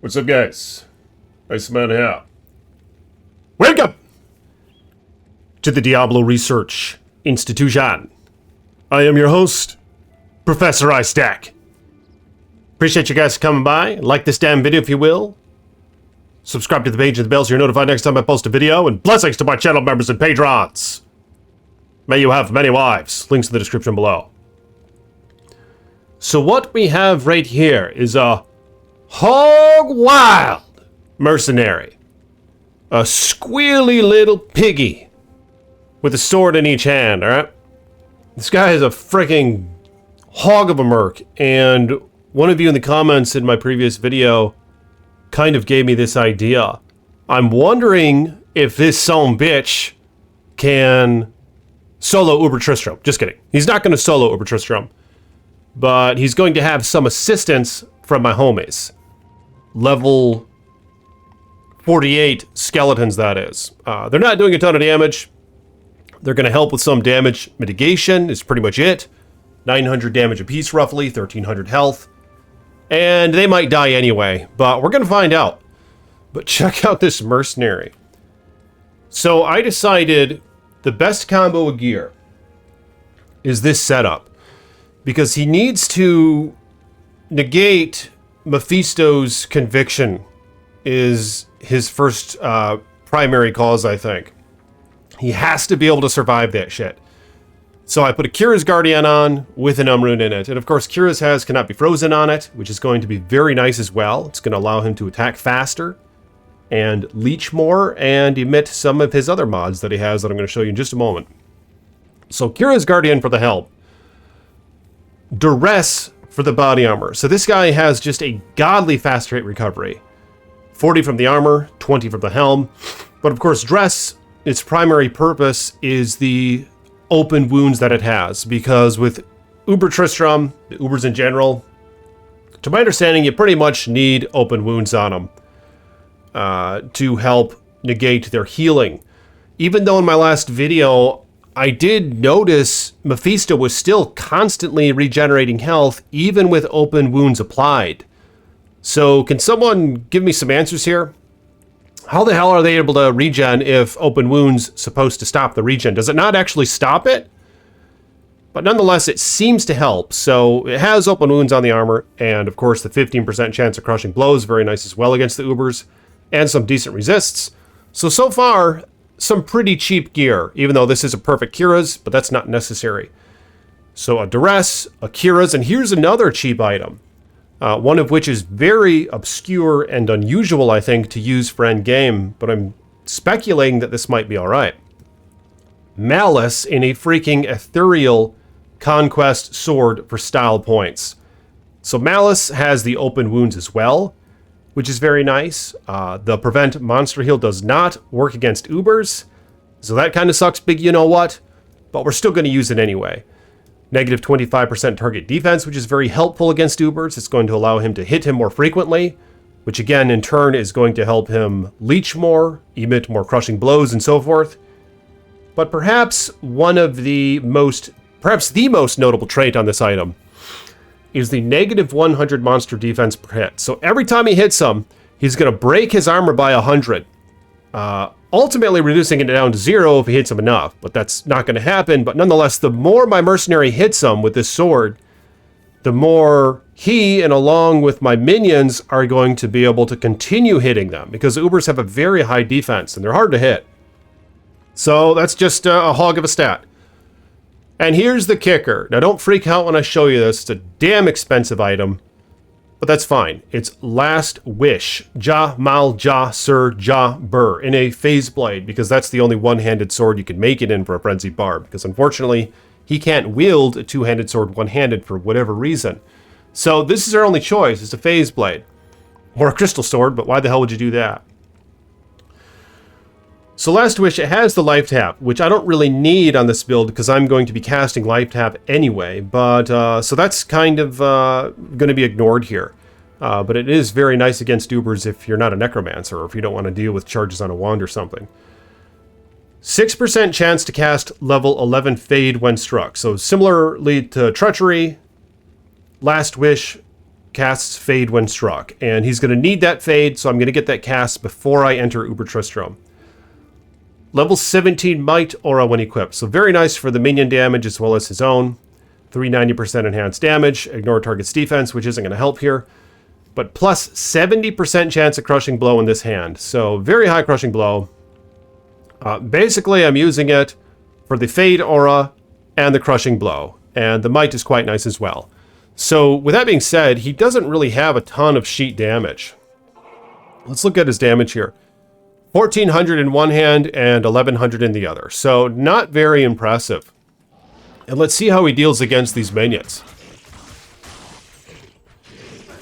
What's up, guys? Iceman here. Welcome to the Diablo Research Institution. I am your host, Professor Istack. Appreciate you guys coming by. Like this damn video if you will. Subscribe to the page and the bell so you're notified next time I post a video. And blessings to my channel members and patrons. May you have many wives. Links in the description below. So what we have right here is a hog wild mercenary. A squealy little piggy with a sword in each hand, alright? This guy is a freaking hog of a merc, and one of you in the comments in my previous video kind of gave me this idea. I'm wondering if this son bitch can solo Uber Tristram. Just kidding. He's not going to solo Uber Tristram, but he's going to have some assistance from my homies. Level 48 skeletons, that is. They're not doing a ton of damage. They're going to help with some damage mitigation, is pretty much it. 900 damage apiece, roughly, 1300 health. And they might die anyway, but we're going to find out. But check out this mercenary. So I decided the best combo of gear is this setup, because he needs to negate Mephisto's conviction is his first primary cause, I think. He has to be able to survive that shit. So I put a Kira's Guardian on with an Umrune in it. And of course, Kira's has cannot be frozen on it, which is going to be very nice as well. It's going to allow him to attack faster and leech more and emit some of his other mods that he has that I'm going to show you in just a moment. So Kira's Guardian for the help. Duress for the body armor. So this guy has just a godly fast rate recovery. 40 from the armor, 20 from the helm. But of course, Dress, its primary purpose is the open wounds that it has. Because with Uber Tristram, the Ubers in general, to my understanding, you pretty much need open wounds on them to help negate their healing. Even though in my last video, I did notice Mephisto was still constantly regenerating health, even with open wounds applied. So can someone give me some answers here? How the hell are they able to regen if open wounds supposed to stop the regen? Does it not actually stop it? But nonetheless, it seems to help. So it has open wounds on the armor, and of course the 15% chance of crushing blows, very nice as well against the Ubers, and some decent resists. So far, some pretty cheap gear, even though this is a perfect Kira's, but that's not necessary. So a Duress, a Kira's, and here's another cheap item. One of which is very obscure and unusual, I think, to use for endgame, but I'm speculating that this might be alright. Malice in a freaking ethereal conquest sword for style points. So Malice has the open wounds as well, which is very nice. The prevent monster heal does not work against Ubers, so that kind of sucks big you know what, but we're still going to use it anyway. Negative 25% target defense, which is very helpful against Ubers. It's going to allow him to hit him more frequently, which again in turn is going to help him leech more, emit more crushing blows, and so forth. But perhaps the most notable trait on this item is the negative 100 monster defense per hit. So every time he hits him, he's going to break his armor by 100. Ultimately reducing it down to 0 if he hits him enough, but that's not going to happen. But nonetheless, the more my mercenary hits him with this sword, the more he, and along with my minions, are going to be able to continue hitting them, because Ubers have a very high defense, and they're hard to hit. So that's just a hog of a stat. And here's the kicker. Now don't freak out when I show you this. It's a damn expensive item, but that's fine. It's Last Wish. Ja Mal Ja Sir Ja Bur in a phase blade, because that's the only one-handed sword you can make it in for a frenzied barb, because unfortunately he can't wield a two-handed sword one-handed for whatever reason. So this is our only choice. It's a phase blade. Or a crystal sword, but why the hell would you do that? So Last Wish, it has the life tap, which I don't really need on this build because I'm going to be casting life tap anyway, but so that's kind of going to be ignored here. But it is very nice against Ubers if you're not a necromancer, or if you don't want to deal with charges on a wand or something. 6% chance to cast level 11 Fade when struck. So similarly to Treachery, Last Wish casts Fade when struck. And he's going to need that Fade, so I'm going to get that cast before I enter Uber Tristram. Level 17 Might Aura when equipped. So very nice for the minion damage as well as his own. 390% enhanced damage. Ignore target's defense, which isn't going to help here. But plus 70% chance of crushing blow in this hand. So very high crushing blow. Basically, I'm using it for the Fade Aura and the crushing blow. And the Might is quite nice as well. So with that being said, he doesn't really have a ton of sheet damage. Let's look at his damage here. 1,400 in one hand and 1,100 in the other. So not very impressive. And let's see how he deals against these minions.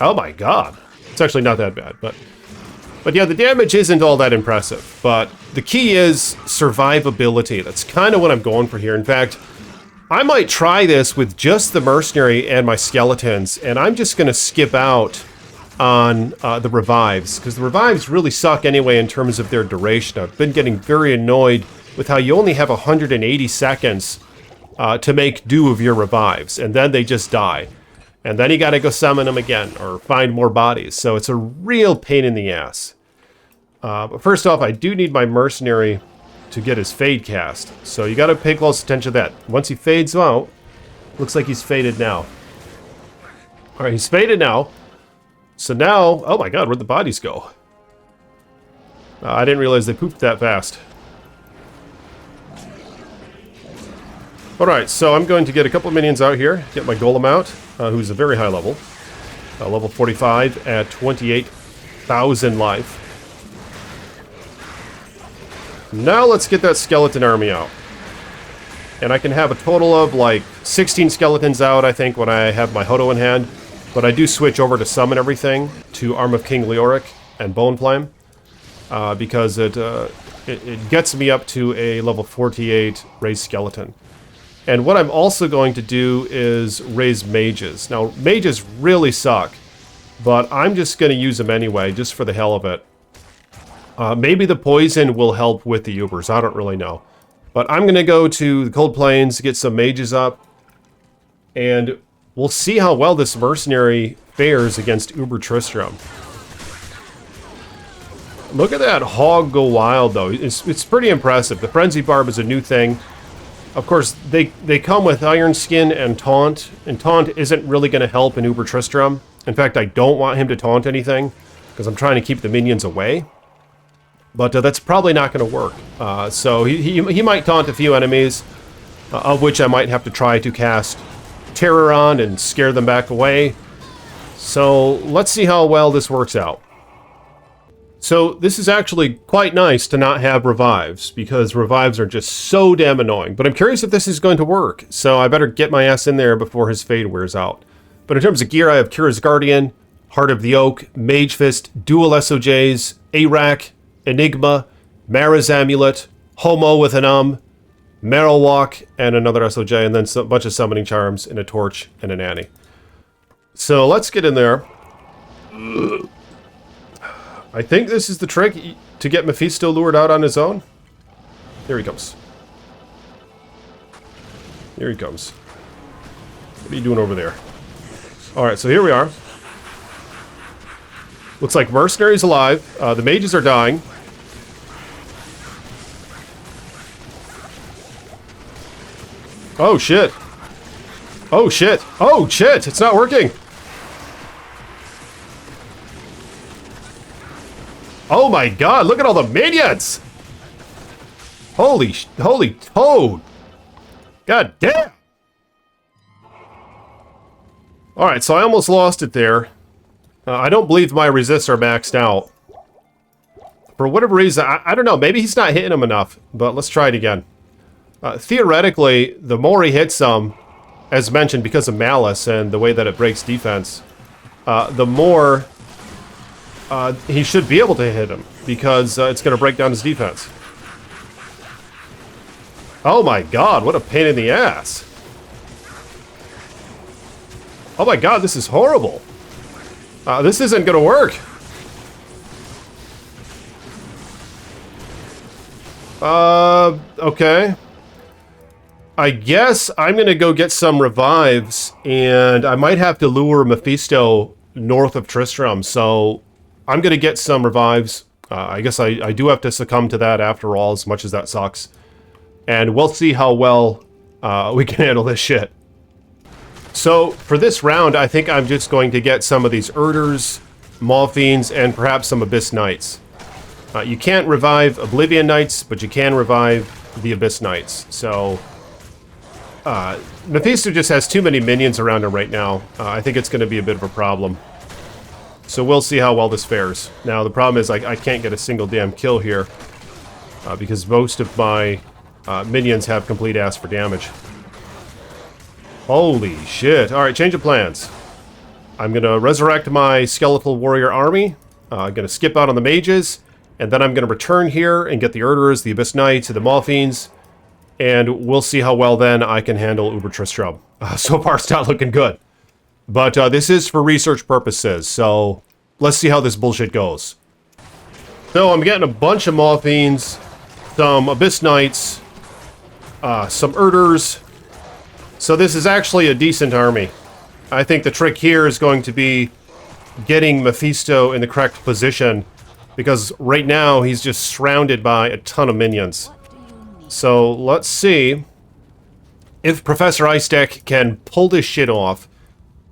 Oh my god. It's actually not that bad. But yeah, the damage isn't all that impressive. But the key is survivability. That's kind of what I'm going for here. In fact, I might try this with just the mercenary and my skeletons. And I'm just going to skip out on the revives, because the revives really suck anyway in terms of their duration. I've been getting very annoyed with how you only have 180 seconds to make do of your revives, and then they just die. And then you gotta go summon them again, or find more bodies. So it's a real pain in the ass. But first off, I do need my mercenary to get his Fade cast. So you gotta pay close attention to that. Once he fades out, looks like he's faded now. Alright, he's faded now. So now, oh my god, where'd the bodies go? I didn't realize they pooped that fast. Alright, so I'm going to get a couple of minions out here, get my golem out, who's a very high level. Level 45 at 28,000 life. Now let's get that skeleton army out. And I can have a total of like 16 skeletons out, I think, when I have my Hodo in hand. But I do switch over to summon everything to Arm of King Leoric and Bone Flame, because it gets me up to a level 48 raised skeleton. And what I'm also going to do is raise mages. Now, mages really suck, but I'm just going to use them anyway, just for the hell of it. Maybe the poison will help with the Ubers, I don't really know. But I'm going to go to the Cold Plains, get some mages up, and we'll see how well this mercenary fares against Uber Tristram. Look at that hog go wild, though. It's pretty impressive. The Frenzy Barb is a new thing. Of course, they come with Iron Skin and Taunt, and Taunt isn't really going to help in Uber Tristram. In fact, I don't want him to taunt anything, because I'm trying to keep the minions away. But that's probably not going to work. So he might taunt a few enemies, of which I might have to try to cast Terror on and scare them back away. So let's see how well this works out. So this is actually quite nice to not have revives, because revives are just so damn annoying. But I'm curious if this is going to work, so I better get my ass in there before his Fade wears out. But in terms of gear, I have Kira's Guardian, Heart of the Oak, Mage Fist, Dual SOJs, Arak, Enigma, Mara's Amulet, Homo with an Marowak, and another SOJ, and then a bunch of Summoning Charms, and a Torch, and an Annie. So let's get in there. I think this is the trick to get Mephisto lured out on his own. Here he comes. Here he comes. What are you doing over there? Alright, so here we are. Looks like Mercenary's alive. The mages are dying. Oh shit. Oh shit. Oh shit! It's not working! Oh my god, look at all the minions! Holy toad! God damn! Alright, so I almost lost it there. I don't believe my resists are maxed out. For whatever reason, I don't know, maybe he's not hitting them enough, but let's try it again. Theoretically, the more he hits them, as mentioned, because of Malice and the way that it breaks defense, the more he should be able to hit him, because it's going to break down his defense. Oh my god, what a pain in the ass. Oh my god, this is horrible. This isn't going to work. Okay. I guess I'm going to go get some revives, and I might have to lure Mephisto north of Tristram, so I'm going to get some revives. I guess I do have to succumb to that after all, as much as that sucks. And we'll see how well we can handle this shit. So, for this round, I think I'm just going to get some of these Urders, Maw-Fiends, and perhaps some Abyss Knights. You can't revive Oblivion Knights, but you can revive the Abyss Knights. So, Mephisto just has too many minions around him right now. I think it's going to be a bit of a problem. So we'll see how well this fares. Now, the problem is I can't get a single damn kill here. Because most of my minions have complete ass for damage. Holy shit. Alright, change of plans. I'm going to resurrect my Skeletal Warrior army. I'm going to skip out on the mages. And then I'm going to return here and get the Urders, the Abyss Knights, and the Maw-Fiends. And we'll see how well then I can handle Uber Tristram. So far, it's not looking good. But this is for research purposes, so let's see how this bullshit goes. So I'm getting a bunch of Maw-Fiends, some Abyss Knights, some Urders. So this is actually a decent army. I think the trick here is going to be getting Mephisto in the correct position, because right now he's just surrounded by a ton of minions. So let's see if Professor Ice Deck can pull this shit off.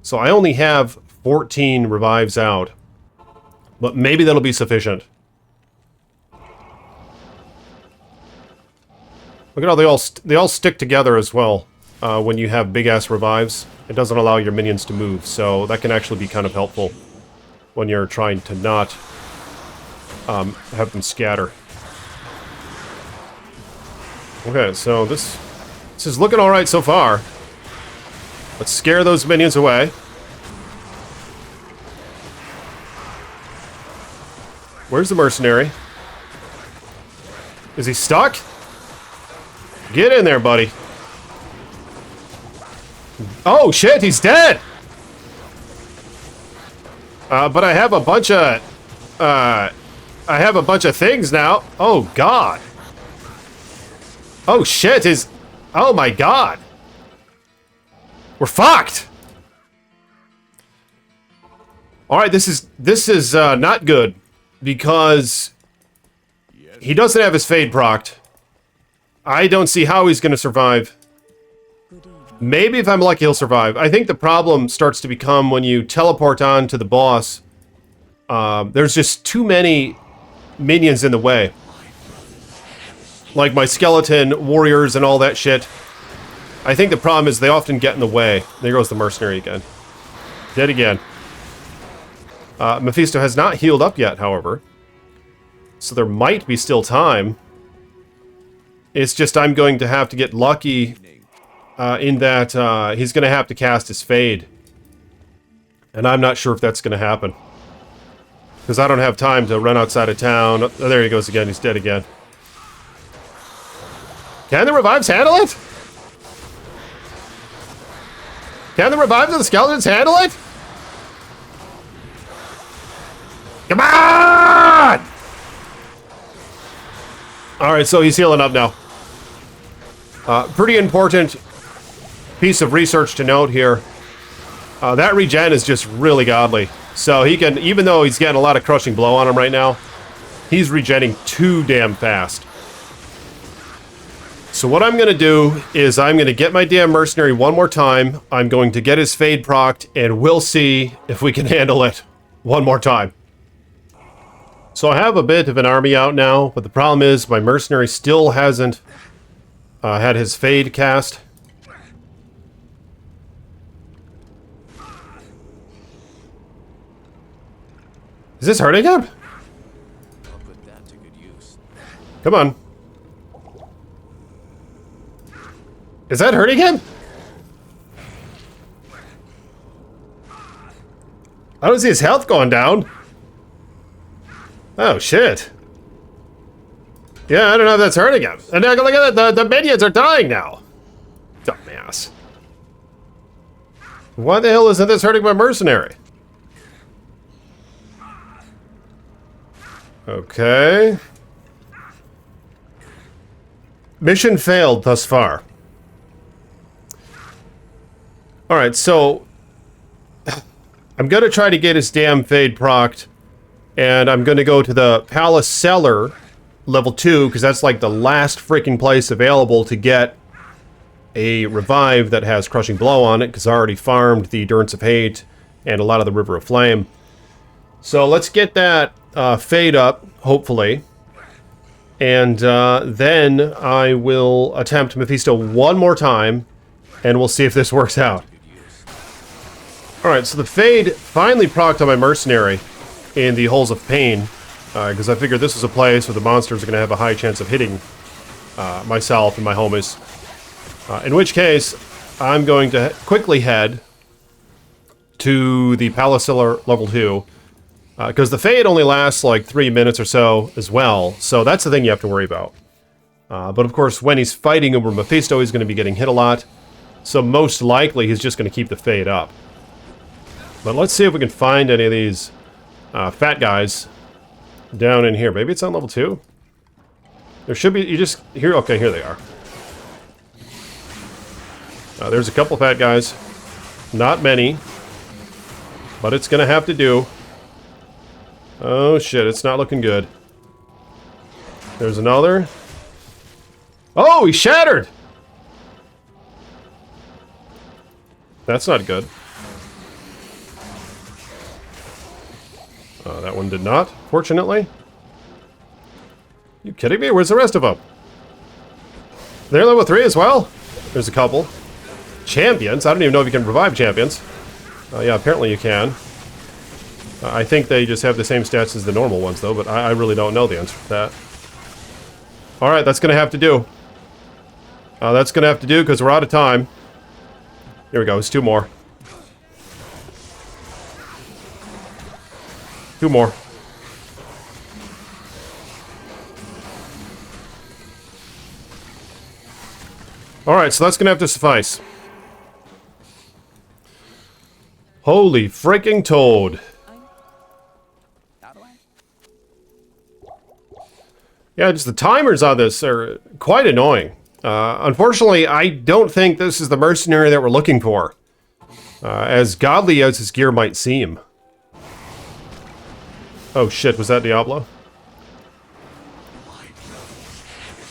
So I only have 14 revives out, but maybe that'll be sufficient. Look at how they all stick together as well when you have big-ass revives. It doesn't allow your minions to move, so that can actually be kind of helpful when you're trying to not have them scatter. Okay, so this is looking alright so far. Let's scare those minions away. Where's the mercenary? Is he stuck? Get in there, buddy. Oh shit, he's dead! But I have a bunch of... I have a bunch of things now. Oh god. Oh shit, oh my god. We're fucked! Alright, this is not good. Because he doesn't have his Fade procced. I don't see how he's going to survive. Maybe if I'm lucky he'll survive. I think the problem starts to become when you teleport on to the boss. There's just too many minions in the way. Like my skeleton warriors and all that shit. I think the problem is they often get in the way. There goes the mercenary again. Dead again. Mephisto has not healed up yet, however. So there might be still time. It's just I'm going to have to get lucky in that he's going to have to cast his Fade. And I'm not sure if that's going to happen. Because I don't have time to run outside of town. Oh, there he goes again. He's dead again. Can the revives handle it? Can the revives of the skeletons handle it? Come on! Alright, so he's healing up now. Pretty important piece of research to note here. That regen is just really godly. So he can, even though he's getting a lot of crushing blow on him right now, he's regenning too damn fast. So what I'm going to do is I'm going to get my damn mercenary one more time. I'm going to get his Fade procced, and we'll see if we can handle it one more time. So I have a bit of an army out now, but the problem is my mercenary still hasn't had his Fade cast. Is this hurting him? I'll put that to good use. Come on. Is that hurting him? I don't see his health going down. Oh, shit. Yeah, I don't know if that's hurting him. And now look at that, the minions are dying now. Dumbass. Why the hell isn't this hurting my mercenary? Okay. Mission failed thus far. Alright, so I'm going to try to get his damn Fade procced. And I'm going to go to the Palace Cellar, level 2, because that's like the last freaking place available to get a revive that has Crushing Blow on it, because I already farmed the Endurance of Hate and a lot of the River of Flame. So let's get that Fade up, hopefully. And then I will attempt Mephisto one more time, and we'll see if this works out. Alright, so the Fade finally procced on my Mercenary in the Holes of Pain, because I figured this is a place where the monsters are going to have a high chance of hitting myself and my homies. In which case, I'm going to quickly head to the Palace Cellar level 2, because the Fade only lasts like 3 minutes or so as well, so that's the thing you have to worry about. But of course, when he's fighting over Mephisto, he's going to be getting hit a lot, so most likely he's just going to keep the Fade up. But let's see if we can find any of these fat guys down in here. Maybe it's on level 2? There should be, you just, here, okay, here they are. There's a couple fat guys. Not many. But it's gonna have to do. Oh shit, it's not looking good. There's another. Oh, he shattered! That's not good. That one did not, fortunately. You kidding me? Where's the rest of them? They're level 3 as well? There's a couple. Champions? I don't even know if you can revive champions. Yeah, apparently you can. I think they just have the same stats as the normal ones, though, but I really don't know the answer to that. Alright, that's going to have to do. That's going to have to do, because we're out of time. Here we go, it's 2 more. 2 more. Alright, so that's going to have to suffice. Holy freaking toad. Yeah, just the timers on this are quite annoying. Unfortunately, I don't think this is the mercenary that we're looking for. As godly as his gear might seem. Oh shit, was that Diablo?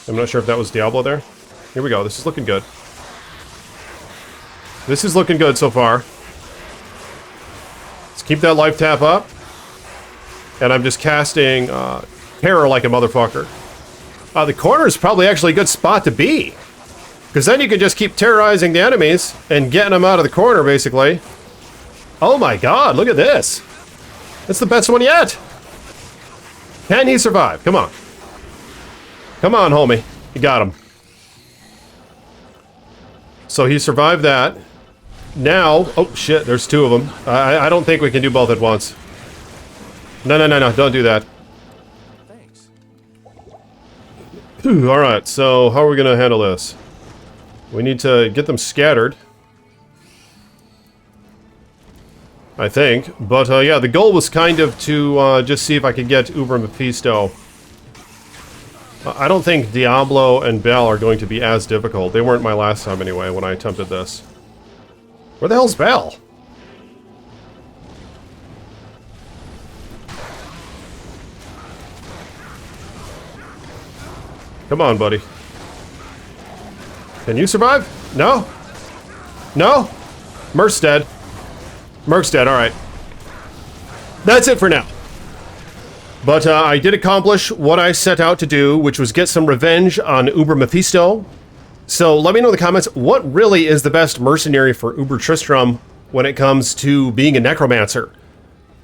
I'm not sure if that was Diablo there. Here we go, this is looking good. This is looking good so far. Let's keep that life tap up. And I'm just casting terror like a motherfucker. The corner is probably actually a good spot to be. Because then you can just keep terrorizing the enemies and getting them out of the corner, basically. Oh my god, look at this. That's the best one yet. Can he survive? Come on. Come on, homie. You got him. So he survived that. Now, oh shit, there's 2 of them. I don't think we can do both at once. No, don't do that. Thanks. Alright, so how are we gonna handle this? We need to get them scattered. I think. But yeah, the goal was kind of to just see if I could get Uber Mephisto. I don't think Diablo and Bell are going to be as difficult. They weren't my last time anyway when I attempted this. Where the hell's Bell? Come on, buddy. Can you survive? No? No? Merc's dead. Merc's dead, alright. That's it for now. But I did accomplish what I set out to do, which was get some revenge on Uber Mephisto. So let me know in the comments, what really is the best mercenary for Uber Tristram when it comes to being a necromancer?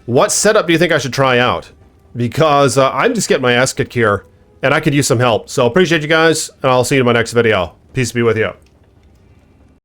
What setup do you think I should try out? Because I'm just getting my ass kicked here, and I could use some help. So appreciate you guys, and I'll see you in my next video. Peace be with you.